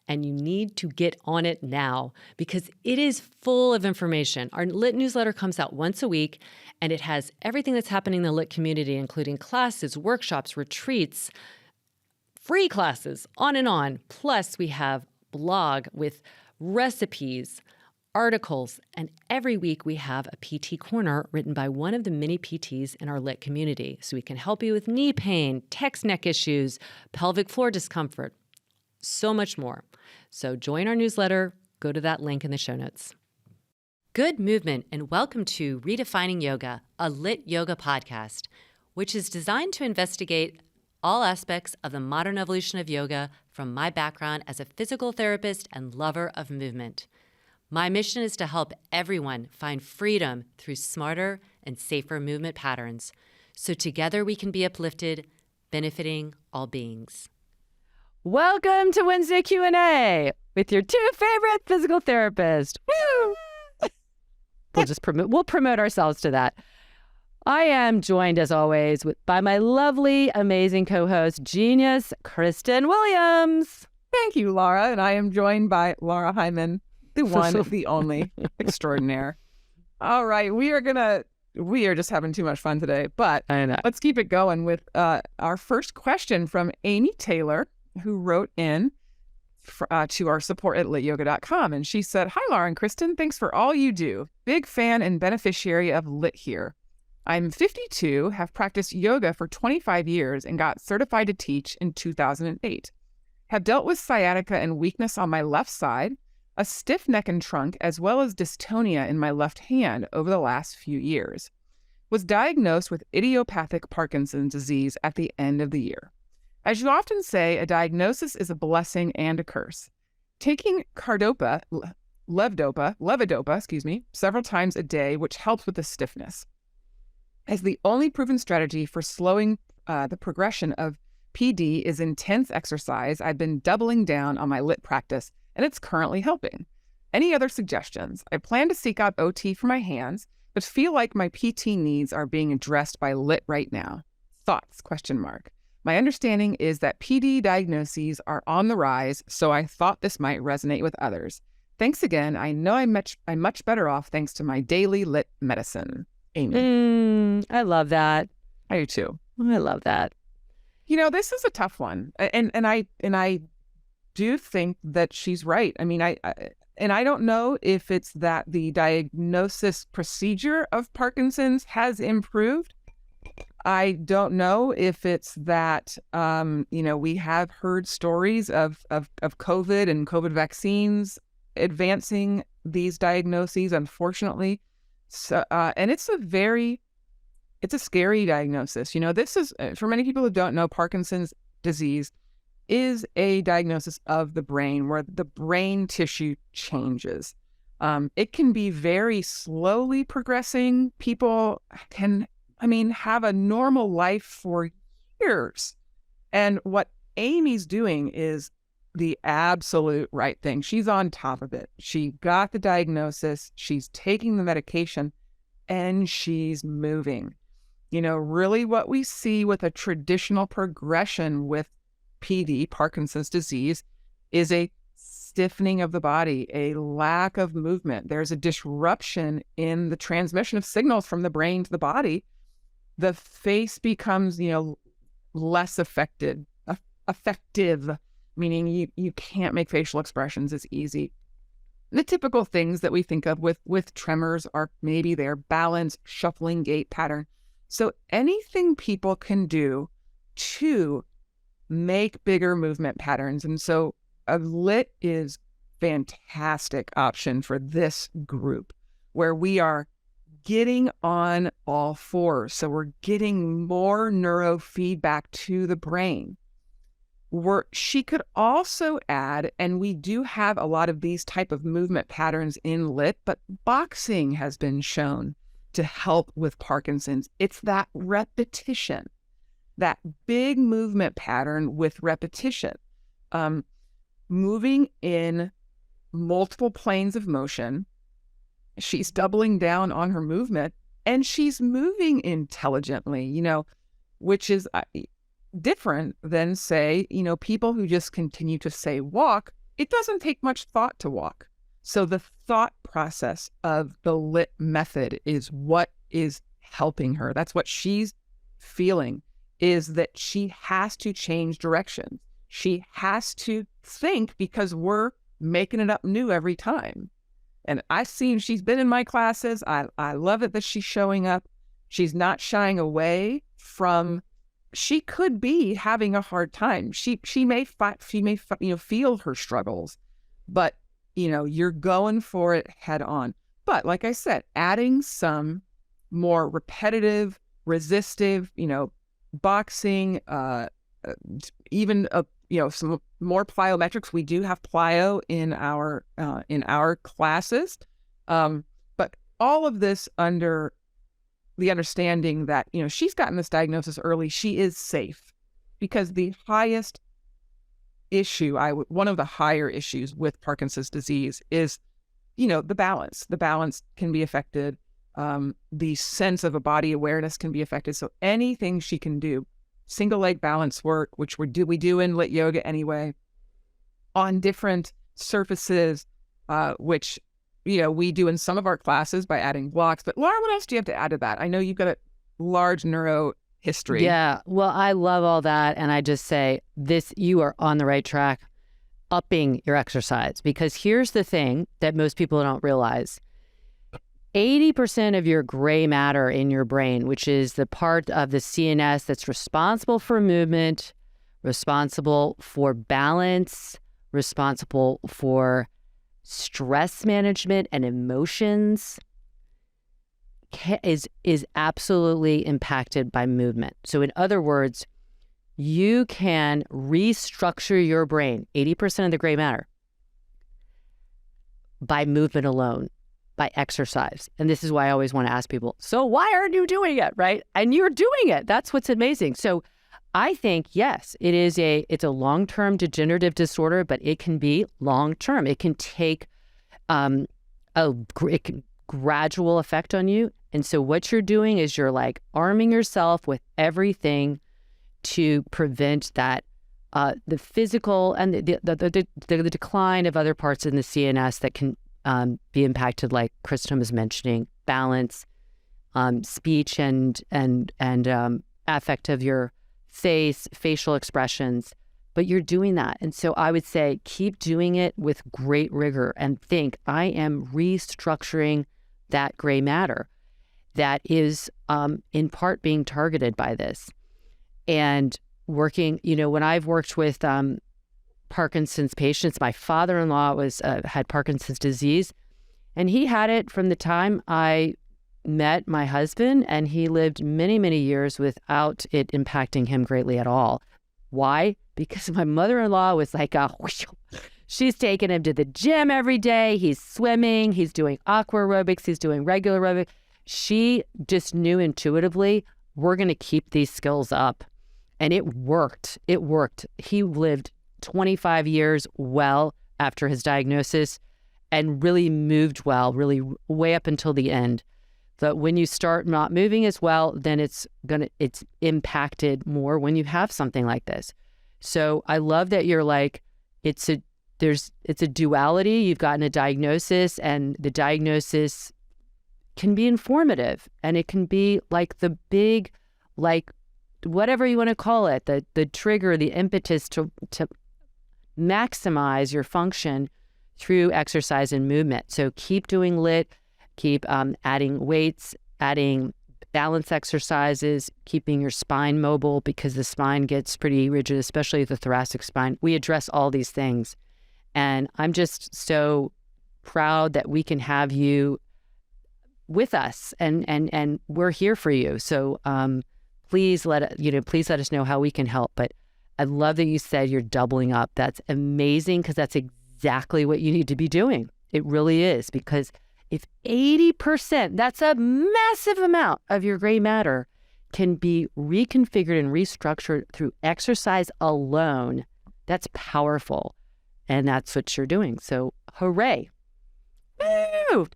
and you need to get on it now because it is full of information. Our Lit newsletter comes out once a week, and it has everything that's happening in the Lit community, including classes, workshops, retreats, free classes, on and on. Plus, we have blog with recipes, articles, and every week we have a PT Corner written by one of the many PTs in our Lit community. So we can help you with knee pain, text neck issues, pelvic floor discomfort, so much more. So join our newsletter. Go to that link in the show notes. Good movement, and welcome to Redefining Yoga, a Lit yoga podcast, which is designed to investigate all aspects of the modern evolution of yoga from my background as a physical therapist and lover of movement. My mission is to help everyone find freedom through smarter and safer movement patterns, so together we can be uplifted, benefiting all beings. Welcome to Wednesday Q&A with your two favorite physical therapists. Woo! We'll promote ourselves to that. I am joined, as always, by my lovely, amazing co-host, genius, Kristen Williams. Thank you, Laura. And I am joined by Laura Hyman, the one, the only, extraordinaire. All right. We are just having too much fun today, but let's keep it going with our first question from Amy Taylor, who wrote in to our support at lityoga.com. And she said, "Hi, Laura and Kristen. Thanks for all you do. Big fan and beneficiary of Lit here. I'm 52, have practiced yoga for 25 years, and got certified to teach in 2008. Have dealt with sciatica and weakness on my left side, a stiff neck and trunk, as well as dystonia in my left hand over the last few years. Was diagnosed with idiopathic Parkinson's disease at the end of the year. As you often say, a diagnosis is a blessing and a curse. Taking carbidopa-levodopa, several times a day, which helps with the stiffness, as the only proven strategy for slowing the progression of PD is intense exercise. I've been doubling down on my Lit practice, and it's currently helping. Any other suggestions? I plan to seek out OT for my hands, but feel like my PT needs are being addressed by Lit right now. Thoughts? ? My understanding is that PD diagnoses are on the rise, so I thought this might resonate with others. Thanks again. I know I'm much better off thanks to my daily Lit medicine." Amy. I love that. I do too. I love that. You know, this is a tough one, and I do think that she's right. I mean, I don't know if it's that the diagnosis procedure of Parkinson's has improved. I don't know if it's that we have heard stories of COVID and COVID vaccines advancing these diagnoses, unfortunately. So, and it's a scary diagnosis. You know, this is, for many people who don't know, Parkinson's disease is a diagnosis of the brain where the brain tissue changes. It can be very slowly progressing. People can, have a normal life for years. And what Amy's doing is the absolute right thing. She's on top of it. She got the diagnosis, she's taking the medication, and she's moving. You know, really what we see with a traditional progression with PD, Parkinson's disease, is a stiffening of the body, a lack of movement. There's a disruption in the transmission of signals from the brain to the body. The face becomes, less effective, meaning you can't make facial expressions as easy. The typical things that we think of with tremors are maybe their balance, shuffling gait pattern. So anything people can do to make bigger movement patterns. And so a Lit is fantastic option for this group where we are getting on all fours. So we're getting more neurofeedback to the brain. She could also add, and we do have a lot of these type of movement patterns in Lit, but boxing has been shown to help with Parkinson's. It's that repetition, that big movement pattern with repetition, moving in multiple planes of motion. She's doubling down on her movement, and she's moving intelligently, which is different than, say, people who just continue to say walk it doesn't take much thought to walk. So the thought process of the LIT method is what is helping her. That's what she's feeling, is that she has to change direction. She has to think, because we're making it up new every time. And I've seen, she's been in my classes. I love it that she's showing up. She's not shying away from, she could be having a hard time. She may feel her struggles, but you're going for it head on. But like I said, adding some more repetitive, resistive, boxing, even some more plyometrics. We do have plyo in our classes, but all of this under the understanding that she's gotten this diagnosis early. She is safe, because the highest issue, one of the higher issues with Parkinson's disease is the balance. The balance can be affected. The sense of a body awareness can be affected. So anything she can do, single leg balance work, which we do in lit yoga anyway, on different surfaces, which we do in some of our classes by adding blocks. But Laura, what else do you have to add to that? I know you've got a large neuro history. Yeah, well, I love all that, and I just say you are on the right track, upping your exercise, because here's the thing that most people don't realize. 80% of your gray matter in your brain, which is the part of the CNS that's responsible for movement, responsible for balance, responsible for stress management and emotions, is absolutely impacted by movement. So in other words, you can restructure your brain, 80% of the gray matter, by movement alone, by exercise. And this is why I always want to ask people, so why aren't you doing it, right? And you're doing it. That's what's amazing. So I think, yes, it's a long-term degenerative disorder, but it can be long-term. It can take gradual effect on you. And so what you're doing is you're like arming yourself with everything to prevent that, the physical and the decline of other parts in the CNS that can be impacted, like Kristen was mentioning, balance, speech and affect of your face, facial expressions. But you're doing that. And so I would say keep doing it with great rigor and think, I am restructuring that gray matter that is in part being targeted by this. And working, when I've worked with Parkinson's patients, my father-in-law had Parkinson's disease, and he had it from the time I met my husband, and he lived many, many years without it impacting him greatly at all. Why? Because my mother-in-law was like, she's taking him to the gym every day. He's swimming. He's doing aqua aerobics. He's doing regular aerobics. She just knew intuitively, we're going to keep these skills up. And it worked. It worked. He lived 25 years well after his diagnosis and really moved well, really way up until the end. But when you start not moving as well, then it's impacted more when you have something like this. So I love that you're like, it's a duality. You've gotten a diagnosis, and the diagnosis can be informative, and it can be like the big, like whatever you want to call it, the trigger, the impetus to maximize your function through exercise and movement. So keep doing LIT, keep adding weights, adding balance exercises, keeping your spine mobile, because the spine gets pretty rigid, especially the thoracic spine. We address all these things. And I'm just so proud that we can have you with us, and we're here for you. So please let us know how we can help. But I love that you said you're doubling up. That's amazing, because that's exactly what you need to be doing. It really is, because if 80%, that's a massive amount of your gray matter, can be reconfigured and restructured through exercise alone, that's powerful. And that's what you're doing. So hooray. Woo!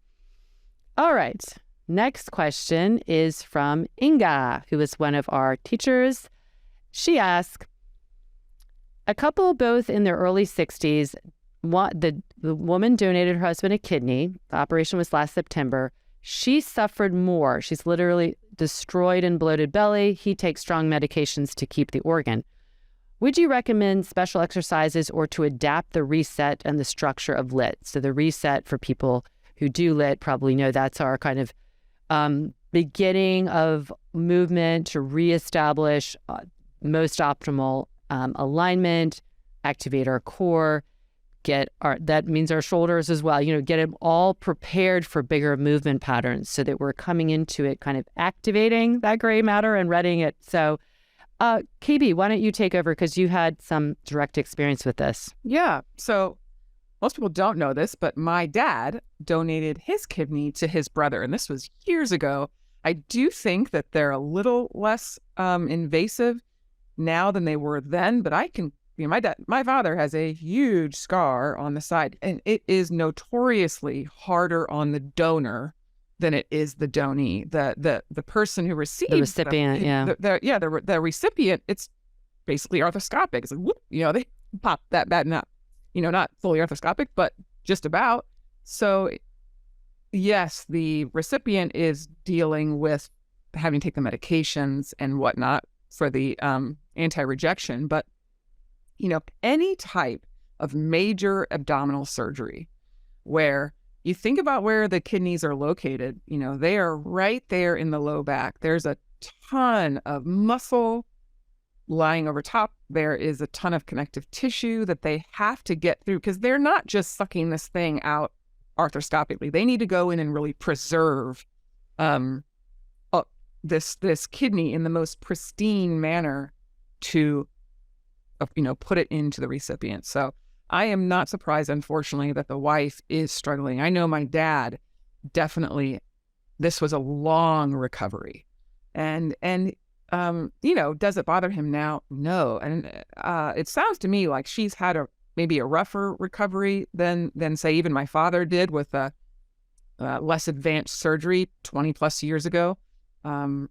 All right. Next question is from Inga, who is one of our teachers. She asked, a couple both in their early 60s the woman donated her husband a kidney. The operation was last September. She suffered more. She's literally destroyed and bloated belly. He takes strong medications to keep the organ. Would you recommend special exercises or to adapt the reset and the structure of LIT? So the reset, for people who do LIT probably know, that's our kind of beginning of movement to reestablish most optimal alignment, activate our core, that means our shoulders as well, get them all prepared for bigger movement patterns so that we're coming into it kind of activating that gray matter and readying it. So KB, why don't you take over, because you had some direct experience with this. Yeah. So most people don't know this, but my dad donated his kidney to his brother, and this was years ago. I do think that they're a little less invasive now than they were then, but my father has a huge scar on the side, and it is notoriously harder on the donor than it is the donee. The person who receives the recipient, the recipient, it's basically arthroscopic. It's like, whoop, they pop that not fully arthroscopic, but just about. So yes, the recipient is dealing with having to take the medications and whatnot for the anti-rejection, but any type of major abdominal surgery where you think about where the kidneys are located, they are right there in the low back. There's a ton of muscle lying over top. There is a ton of connective tissue that they have to get through, because they're not just sucking this thing out arthroscopically. They need to go in and really preserve this kidney in the most pristine manner to put it into the recipient. So I am not surprised, unfortunately, that the wife is struggling. I know my dad, definitely, this was a long recovery. And does it bother him now? No. And it sounds to me like she's had maybe a rougher recovery than say even my father did with a less advanced surgery 20 plus years ago. So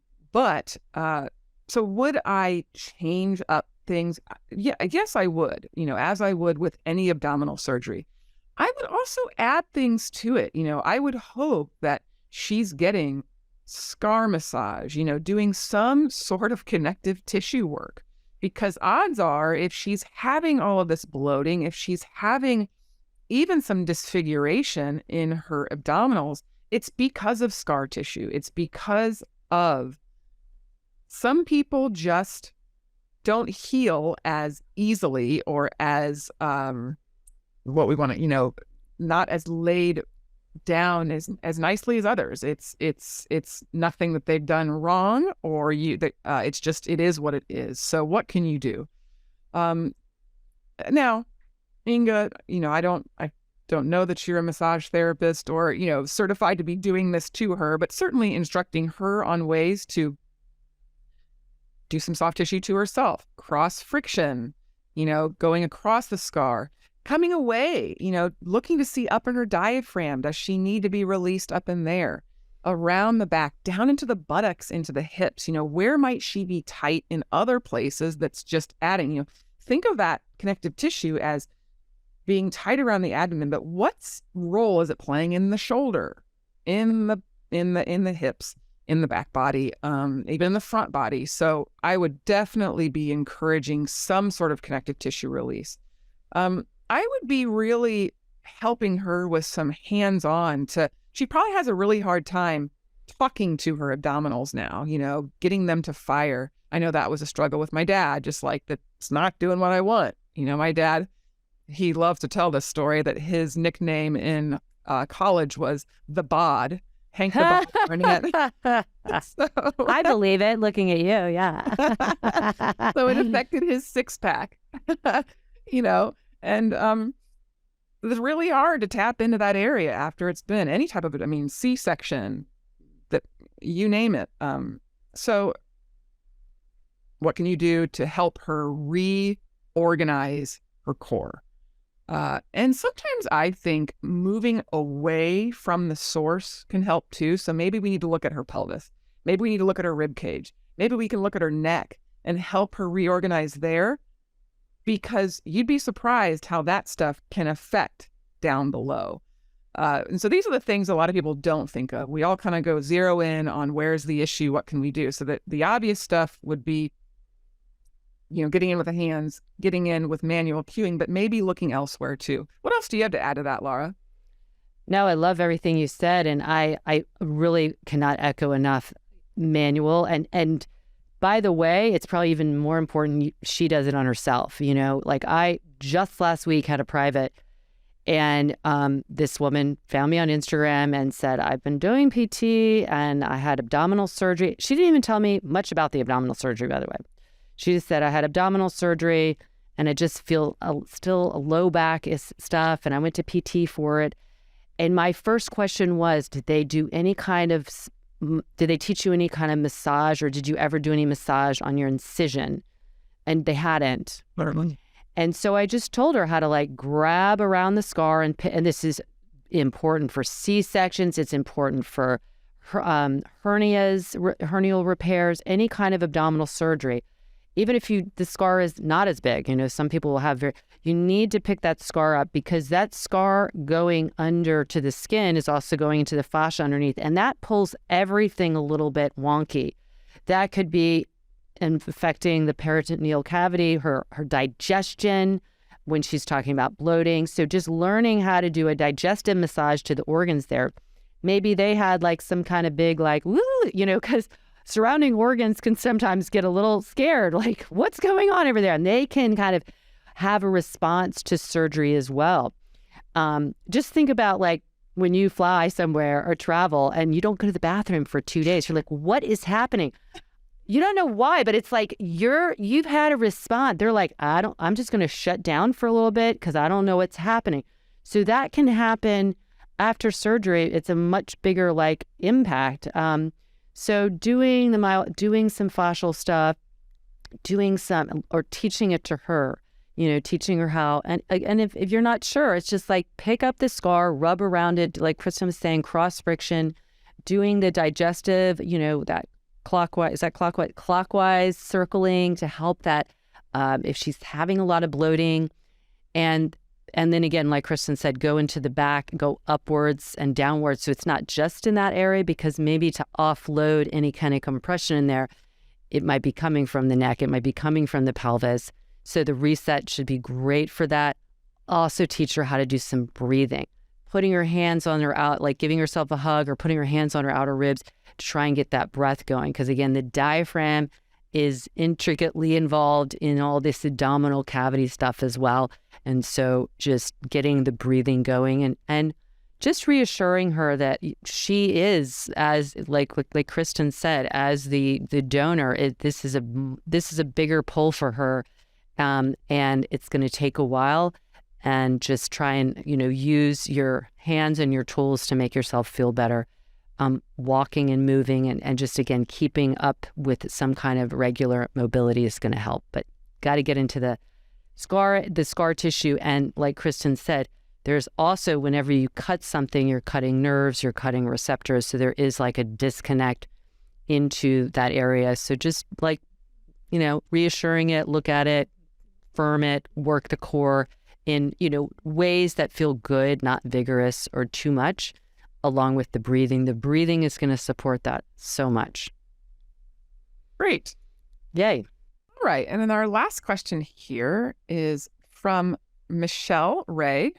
would I change up things? Yeah, I guess I would, as I would with any abdominal surgery. I would also add things to it. I would hope that she's getting scar massage, doing some sort of connective tissue work, because odds are, if she's having all of this bloating, if she's having even some disfiguration in her abdominals, it's because of scar tissue. It's because of some people just don't heal as easily or as what we want to, not as laid down as nicely as others. It's nothing that they've done wrong, or it's just, it is what it is. So what can you do? Now, Inga, I don't know that you're a massage therapist or, certified to be doing this to her, but certainly instructing her on ways to do some soft tissue to herself, cross friction, going across the scar, coming away, looking to see up in her diaphragm. Does she need to be released up in there, around the back, down into the buttocks, into the hips? Where might she be tight in other places that's just adding? Think of that connective tissue as being tight around the abdomen, but what role is it playing in the shoulder, in the hips, in the back body, even in the front body? So I would definitely be encouraging some sort of connective tissue release. I would be really helping her with some hands-on she probably has a really hard time talking to her abdominals now, getting them to fire. I know that was a struggle with my dad, just like that's not doing what I want. My dad, he loves to tell this story that his nickname in college was the Bod. Hank the Bod Barnett. So, I believe it, looking at you, yeah. So it affected his six-pack, and it's really hard to tap into that area after it's been any type of, C-section, that you name it. So what can you do to help her reorganize her core? And sometimes I think moving away from the source can help too. So maybe we need to look at her pelvis. Maybe we need to look at her rib cage. Maybe we can look at her neck and help her reorganize there. because you'd be surprised how that stuff can affect down below. And so these are the things a lot of people don't think of. We all kind of go zero in on where's the issue, what can we do? So that the obvious stuff would be, getting in with the hands, getting in with manual cueing, but maybe looking elsewhere too. What else do you have to add to that, Laura? No, I love everything you said, and I really cannot echo enough manual. And by the way, it's probably even more important she does it on herself. Like I just last week had a private, and this woman found me on Instagram and said, I've been doing PT and I had abdominal surgery. She didn't even tell me much about the abdominal surgery, by the way. She just said, I had abdominal surgery and I just feel still a low back stuff, and I went to PT for it. And my first question was, did they teach you any kind of massage, or did you ever do any massage on your incision? And they hadn't. And so I just told her how to grab around the scar, and this is important for C-sections. It's important for hernias, hernial repairs, any kind of abdominal surgery. Even if the scar is not as big, some people will have you need to pick that scar up, because that scar going under to the skin is also going into the fascia underneath, and that pulls everything a little bit wonky. That could be affecting the peritoneal cavity, her digestion when she's talking about bloating. So just learning how to do a digestive massage to the organs there. Maybe they had some kind of big woo, because surrounding organs can sometimes get a little scared, what's going on over there? And they can kind of have a response to surgery as well. Just think about when you fly somewhere or travel and you don't go to the bathroom for 2 days, you're like, what is happening? You don't know why, but it's you've had a response. They're like, I'm just going to shut down for a little bit because I don't know what's happening. So that can happen after surgery. It's a much bigger impact. So doing some fascial stuff, or teaching it to her, teaching her how, and if you're not sure, it's just pick up the scar, rub around it, like Kristen was saying, cross friction, doing the digestive, that clockwise circling to help that if she's having a lot of bloating. And then again, like Kristen said, go into the back, go upwards and downwards. So it's not just in that area, because maybe to offload any kind of compression in there, it might be coming from the neck, it might be coming from the pelvis. So the reset should be great for that. Also teach her how to do some breathing, putting her hands on her giving herself a hug or putting her hands on her outer ribs to try and get that breath going. Because again, the diaphragm is intricately involved in all this abdominal cavity stuff as well. And so just getting the breathing going and just reassuring her that she is, as like Kristen said, as the donor, this is a bigger pull for her, and it's going to take a while. And just try and use your hands and your tools to make yourself feel better. Walking and moving and just again keeping up with some kind of regular mobility is going to help. But got to get into the scar tissue. And like Kristen said, there's also, whenever you cut something, you're cutting nerves, you're cutting receptors. So there is a disconnect into that area. So just reassuring it, look at it, firm it, work the core in, ways that feel good, not vigorous or too much, along with the breathing. The breathing is going to support that so much. Great. Yay. All right. And then our last question here is from Michelle Ray.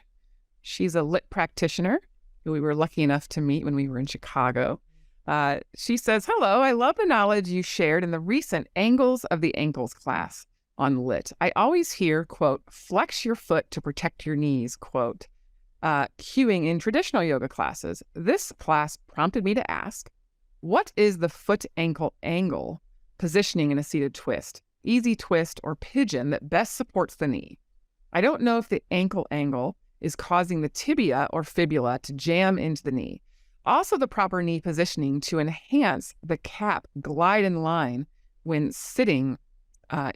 She's a lit practitioner who we were lucky enough to meet when we were in Chicago. She says, hello, I love the knowledge you shared in the recent Angles of the Ankles class on lit. I always hear, quote, flex your foot to protect your knees, quote, cueing in traditional yoga classes. This class prompted me to ask, what is the foot-ankle angle positioning in a seated twist, easy twist, or pigeon that best supports the knee? I don't know if the ankle angle is causing the tibia or fibula to jam into the knee. Also, the proper knee positioning to enhance the cap glide in line when sitting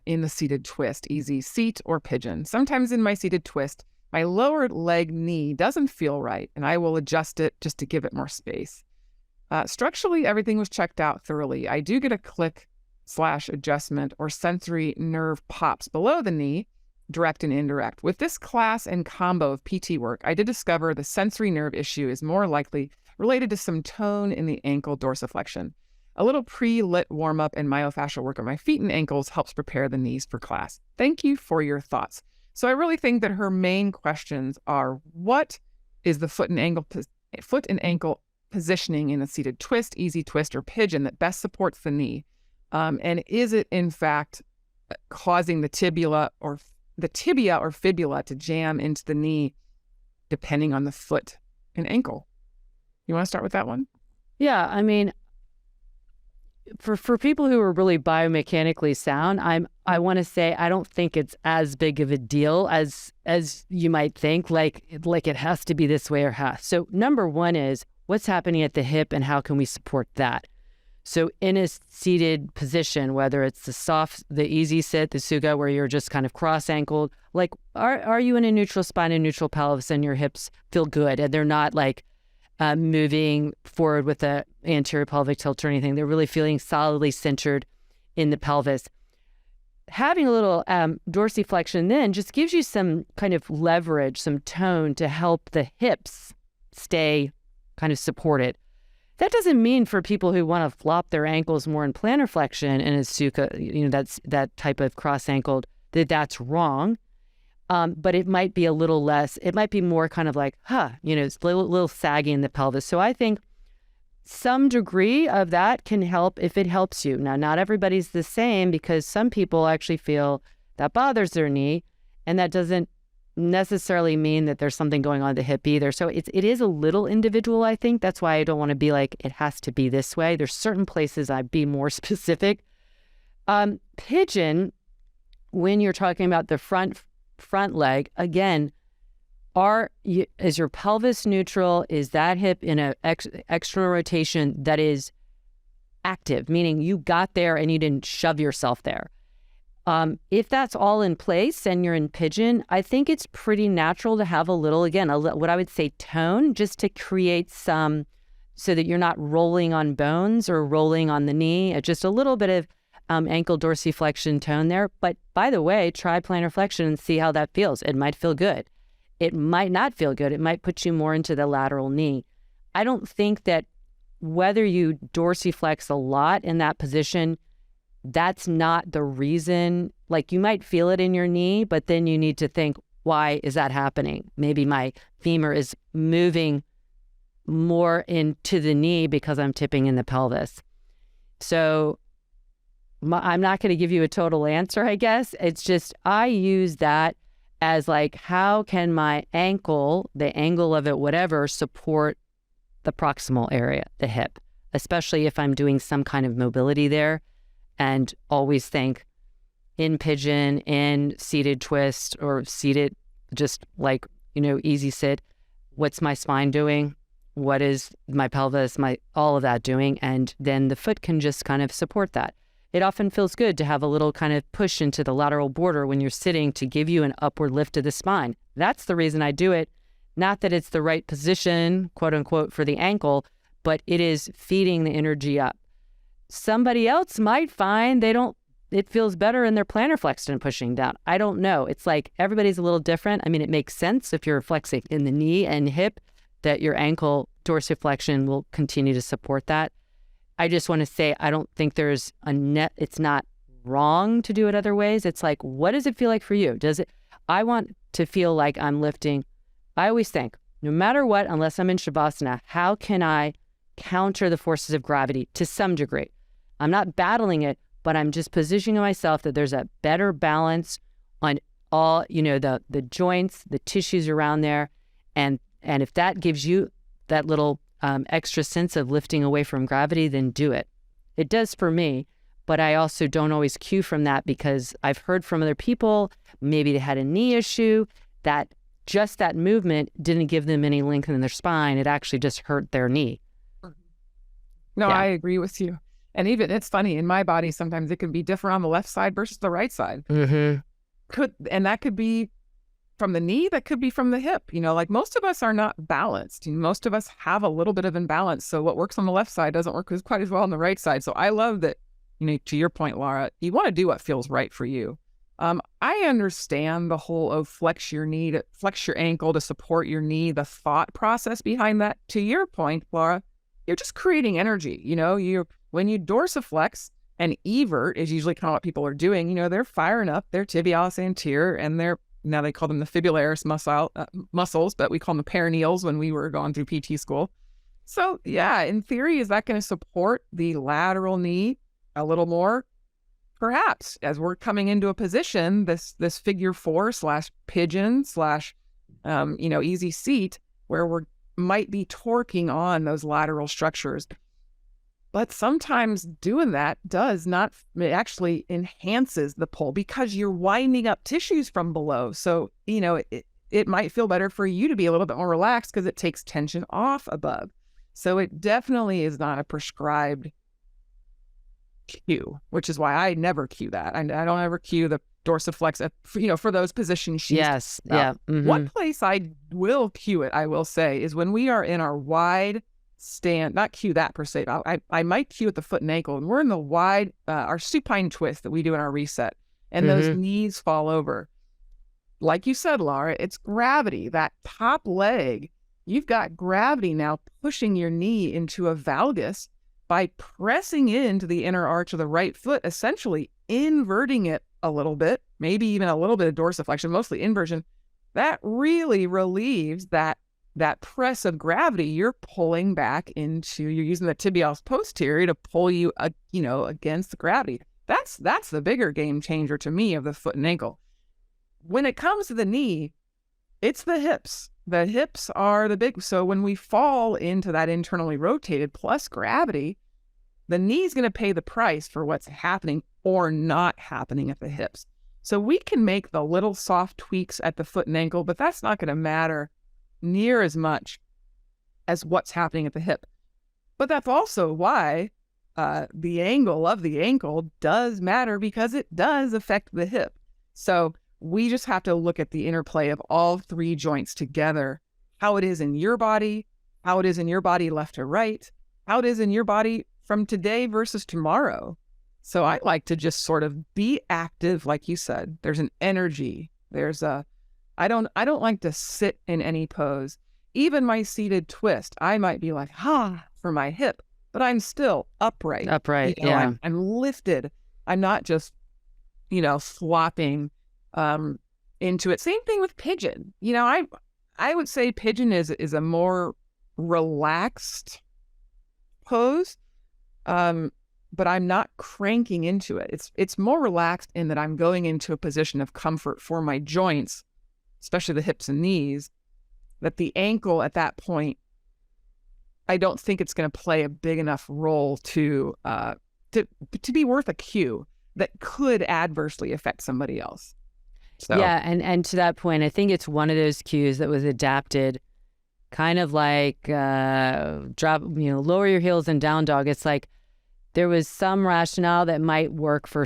in the seated twist, easy seat or pigeon. Sometimes in my seated twist, my lower leg knee doesn't feel right, and I will adjust it just to give it more space. Structurally, everything was checked out thoroughly. I do get a click/adjustment or sensory nerve pops below the knee, direct and indirect. With this class and combo of PT work, I did discover the sensory nerve issue is more likely related to some tone in the ankle dorsiflexion. A little pre-lit warm-up and myofascial work on my feet and ankles helps prepare the knees for class. Thank you for your thoughts. So I really think that her main questions are, what is the foot and ankle positioning in a seated twist, easy twist, or pigeon that best supports the knee? And is it in fact causing the tibia or fibula to jam into the knee, depending on the foot and ankle? You want to start with that one? Yeah, I mean, for people who are really biomechanically sound, I want to say I don't think it's as big of a deal as you might think. Like it has to be this way or has. So number one is what's happening at the hip and how can we support that? So in a seated position, whether it's the easy sit, the suga, where you're just kind of cross-ankled, like are you in a neutral spine and neutral pelvis and your hips feel good and they're not like moving forward with the anterior pelvic tilt or anything. They're really feeling solidly centered in the pelvis. Having a little dorsiflexion then just gives you some kind of leverage, some tone to help the hips stay kind of supported. That doesn't mean for people who want to flop their ankles more in plantar flexion and a sukha, that's that type of cross-ankled, that's wrong. But it might be a little less, it might be more kind of like, it's a little saggy in the pelvis. So I think some degree of that can help if it helps you. Now, not everybody's the same because some people actually feel that bothers their knee, and that doesn't necessarily mean that there's something going on at the hip either. So it is a little individual, I think. That's why I don't want to be like, it has to be this way. There's certain places I'd be more specific. Pigeon, when you're talking about the front leg, again, is your pelvis neutral? Is that hip in a external rotation that is active, meaning you got there and you didn't shove yourself there? If that's all in place and you're in pigeon, I think it's pretty natural to have a little, again, what I would say tone, just to create some, so that you're not rolling on bones or rolling on the knee, just a little bit of ankle dorsiflexion tone there. But by the way, try plantar flexion and see how that feels. It might feel good. It might not feel good. It might put you more into the lateral knee. I don't think that whether you dorsiflex a lot in that position, that's not the reason. Like, you might feel it in your knee, but then you need to think, why is that happening? Maybe my femur is moving more into the knee because I'm tipping in the pelvis. So I'm not going to give you a total answer, I guess. It's just I use that as like, how can my ankle, the angle of it, whatever, support the proximal area, the hip, especially if I'm doing some kind of mobility there. And always think in pigeon, in seated twist, or seated, just like, easy sit. What's my spine doing? What is my pelvis, all of that doing? And then the foot can just kind of support that. It often feels good to have a little kind of push into the lateral border when you're sitting to give you an upward lift of the spine. That's the reason I do it. Not that it's the right position, quote unquote, for the ankle, but it is feeding the energy up. Somebody else might find it feels better in their plantar flexion pushing down. I don't know. It's like everybody's a little different. I mean, it makes sense if you're flexing in the knee and hip that your ankle dorsiflexion will continue to support that. I just want to say, I don't think there's it's not wrong to do it other ways. It's like, what does it feel like for you? I want to feel like I'm lifting. I always think, no matter what, unless I'm in Shavasana, how can I counter the forces of gravity to some degree? I'm not battling it, but I'm just positioning myself that there's a better balance on all, the joints, the tissues around there. And if that gives you that little extra sense of lifting away from gravity, then do it. It does for me, but I also don't always cue from that because I've heard from other people, maybe they had a knee issue, that just that movement didn't give them any length in their spine. It actually just hurt their knee. No, Yeah. I agree with you. And even, it's funny, in my body, sometimes it can be different on the left side versus the right side. Mm-hmm. And that could be from the knee, that could be from the hip. Like most of us are not balanced. Most of us have a little bit of imbalance. So what works on the left side doesn't work quite as well on the right side. So I love that, to your point, Laura, you want to do what feels right for you. I understand the whole, flex your knee, flex your ankle to support your knee, the thought process behind that. To your point, Laura, you're just creating energy. When you dorsiflex and evert is usually kind of what people are doing, they're firing up their tibialis anterior, and now they call them the fibularis muscles, but we call them the perineals when we were going through PT school. So yeah, in theory, is that going to support the lateral knee a little more? Perhaps, as we're coming into a position, this figure 4/pigeon/ easy seat, where we might be torquing on those lateral structures. But sometimes doing that it actually enhances the pull because you're winding up tissues from below. So, it might feel better for you to be a little bit more relaxed because it takes tension off above. So it definitely is not a prescribed cue, which is why I never cue that. I don't ever cue the dorsiflex, for those positions. Yes. Yeah. Mm-hmm. One place I will cue it, I will say, is when we are in our wide stand, not cue that per se. I might cue at the foot and ankle, and we're in the wide, our supine twist that we do in our reset, and those knees fall over. Like you said, Laura, it's gravity. That top leg, you've got gravity now pushing your knee into a valgus by pressing into the inner arch of the right foot, essentially inverting it a little bit, maybe even a little bit of dorsiflexion, mostly inversion. That really relieves that press of gravity. You're pulling back you're using the tibialis posterior to pull you, against the gravity. That's the bigger game changer to me of the foot and ankle. When it comes to the knee, it's the hips. The hips are the big. So when we fall into that internally rotated plus gravity, the knee's going to pay the price for what's happening or not happening at the hips. So we can make the little soft tweaks at the foot and ankle, but that's not going to matter near as much as what's happening at the hip. But that's also why the angle of the ankle does matter, because it does affect the hip. So we just have to look at the interplay of all three joints together, how it is in your body, how it is in your body left to right, how it is in your body from today versus tomorrow. So I like to just sort of be active, like you said. There's an energy. I don't like to sit in any pose. Even my seated twist, I might be like, for my hip, but I'm still upright. Yeah. I'm lifted. I'm not just, flopping into it. Same thing with pigeon. I would say pigeon is a more relaxed pose, but I'm not cranking into it. It's more relaxed in that I'm going into a position of comfort for my joints, especially the hips and knees, that the ankle at that point, I don't think it's going to play a big enough role to be worth a cue that could adversely affect somebody else. So. Yeah, and to that point, I think it's one of those cues that was adapted, kind of like lower your heels and down dog. It's like there was some rationale that might work for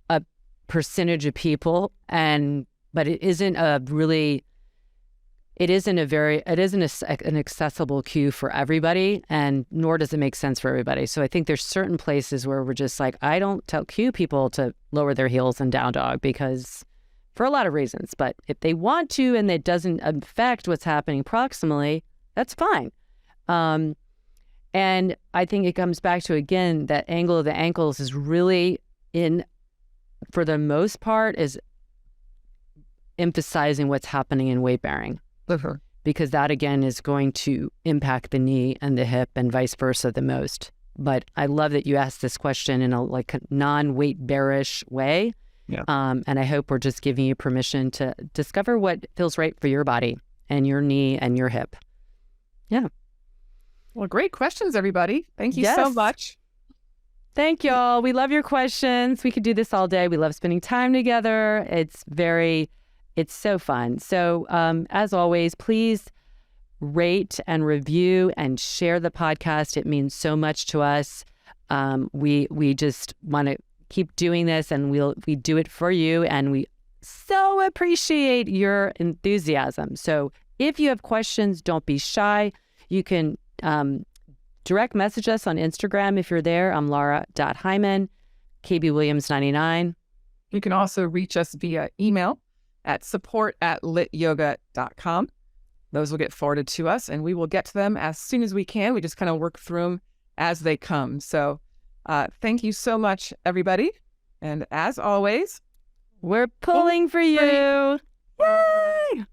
a percentage of people, but it isn't an accessible cue for everybody, and nor does it make sense for everybody. So I think there's certain places where we're just like, I don't cue people to lower their heels and down dog because for a lot of reasons, but if they want to and it doesn't affect what's happening proximally, that's fine. And I think it comes back to, again, that angle of the ankles is really for the most part, is emphasizing what's happening in weight bearing. Because that, again, is going to impact the knee and the hip and vice versa the most. But I love that you asked this question in a non-weight bearish way. Yeah. And I hope we're just giving you permission to discover what feels right for your body and your knee and your hip. Yeah. Well, great questions, everybody. Thank you so much. Thank y'all. We love your questions. We could do this all day. We love spending time together. It's so fun. So as always, please rate and review and share the podcast. It means so much to us. We just want to keep doing this, and we do it for you, and we so appreciate your enthusiasm. So if you have questions, don't be shy. You can direct message us on Instagram if you're there. I'm Laura.Hyman, KBWilliams99. You can also reach us via email at support@lityoga.com. Those will get forwarded to us, and we will get to them as soon as we can. We just kind of work through them as they come. So thank you so much, everybody. And as always, we're pulling for you. Yay!